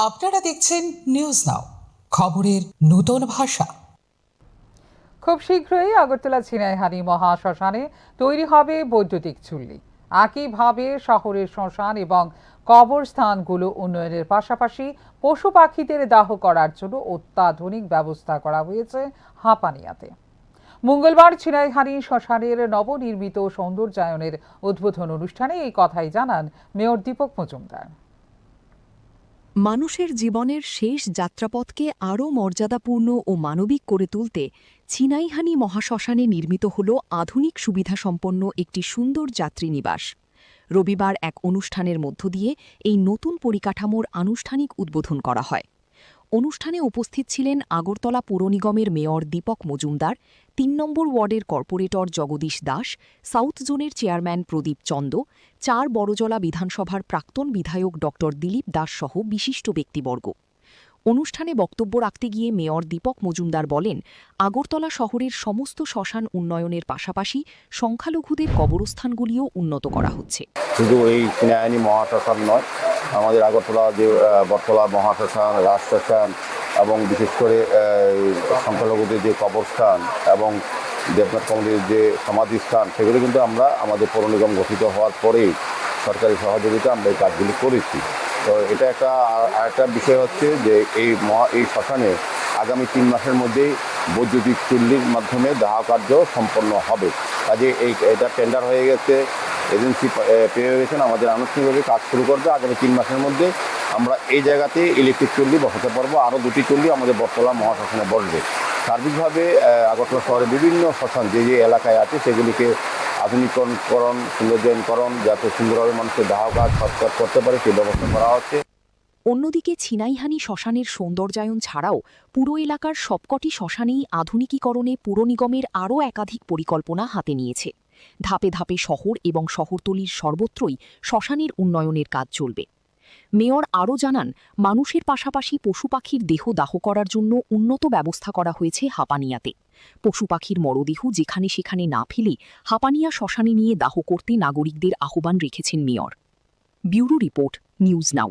আপনারা দেখছেন news now, খবরের নতুন ভাষা। খুব শীঘ্রই আগরতলা ছিনাইহানি মহাশ্মশানে তৈরি হবে বৈদ্যুতিক চুল্লি। একইভাবে শহরের শ্মশান এবং কবরস্থানগুলো উন্নয়নের পাশাপাশি পশু পাখিদের দাহ করার জন্য অত্যাধুনিক ব্যবস্থা করা হয়েছে হাঁপানিয়াতে। মঙ্গলবার ছিনাইহানি শ্মশানের নবনির্মিত সৌন্দর্যায়নের উদ্বোধন অনুষ্ঠানে এই কথাই জানান মেয়র দীপক মজুমদার। মানুষের জীবনের শেষ যাত্রাপথকে আরও মর্যাদাপূর্ণ ও মানবিক করে তুলতে ছিনাইহানি মহাশ্মশানে নির্মিত হল আধুনিক সুবিধাসম্পন্ন একটি সুন্দর যাত্রীনিবাস। রবিবার এক অনুষ্ঠানের মধ্য দিয়ে এই নতুন পরিকাঠামোর আনুষ্ঠানিক উদ্বোধন করা হয়। অনুষ্ঠানে উপস্থিত ছিলেন আগরতলা পৌর নিগমের মেয়র দীপক মজুমদার, ৩ নম্বর ওয়ার্ডের কর্পোরেটর জগদীশ দাস, সাউথ জোনের চেয়ারম্যান প্রদীপ চন্দ, ৪ বড়জলা বিধানসভার প্রাক্তন বিধায়ক ড দিলীপ দাস সহ বিশিষ্ট ব্যক্তিবর্গ। অনুষ্ঠানে বক্তব্য রাখতে গিয়ে মেয়র দীপক মজুমদার বলেন, আগরতলা শহরের সমস্ত শ্মশান উন্নয়নের পাশাপাশি সংখ্যালঘুদের কবরস্থানগুলিও উন্নত করা হচ্ছে। শুধু এই ছিনাইহানি মহাশ্মশান নয়, আমাদের আগরতলা যে বটতলা মহাশ্মশান, রাজশ্মশান এবং বিশেষ করে সংখ্যালঘুদের যে কবরস্থান এবং দেবনাথ কমিটির যে সমাধিস্থান, সেগুলো কিন্তু আমরা আমাদের পৌর নিগম গঠিত হওয়ার পরেই সরকারি সহযোগিতা আমরা এই কাজগুলি করেছি। তো এটা একটা বিষয় হচ্ছে যে এই শ্মশানে আগামী ৩ মাসের মধ্যেই বৈদ্যুতিক চুল্লির মাধ্যমে দাহ কার্য সম্পন্ন হবে। কাজে এটা টেন্ডার হয়ে গেছে, এজেন্সি পেয়ে গেছেন, আমাদের আনুষ্ঠানিকভাবে কাজ শুরু করবে। আগামী 3 মাসের মধ্যে আমরা এই জায়গাতে ইলেকট্রিক চুল্লি বসাতে পারবো। আরও 2টি চুল্লি আমাদের বটতলা মহাশ্মশানে বসবে। সার্বিকভাবে আগরতলা শহরে বিভিন্ন শ্মশান যে এলাকায় আছে সেগুলিকে আধুনিকরণ, সৌন্দর্যায়নকরণ, যাতে সুন্দরভাবে মানুষের দাহ কাজ সৎকার করতে পারে সেই ব্যবস্থা করা হচ্ছে। অন্যদিকে ছিনাইহানি শ্মশানের সৌন্দর্যায়ন ছাড়াও পুরো এলাকার সবকটি শ্মশানেই আধুনিকীকরণে পুর নিগমের আরও একাধিক পরিকল্পনা হাতে নিয়েছে। ধাপে ধাপে শহর এবং শহরতলির সর্বত্রই শ্মশানের উন্নয়নের কাজ চলবে। মেয়র আরও জানান, মানুষের পাশাপাশি পশু পাখির দেহ দাহ করার জন্য উন্নত ব্যবস্থা করা হয়েছে হাঁপানিয়াতে। পশু পাখির মরদেহ যেখানে সেখানে না ফেলে হাঁপানিয়া শ্মশানে নিয়ে দাহ করতে নাগরিকদের আহ্বান রেখেছেন mayor. Bureau report, news now.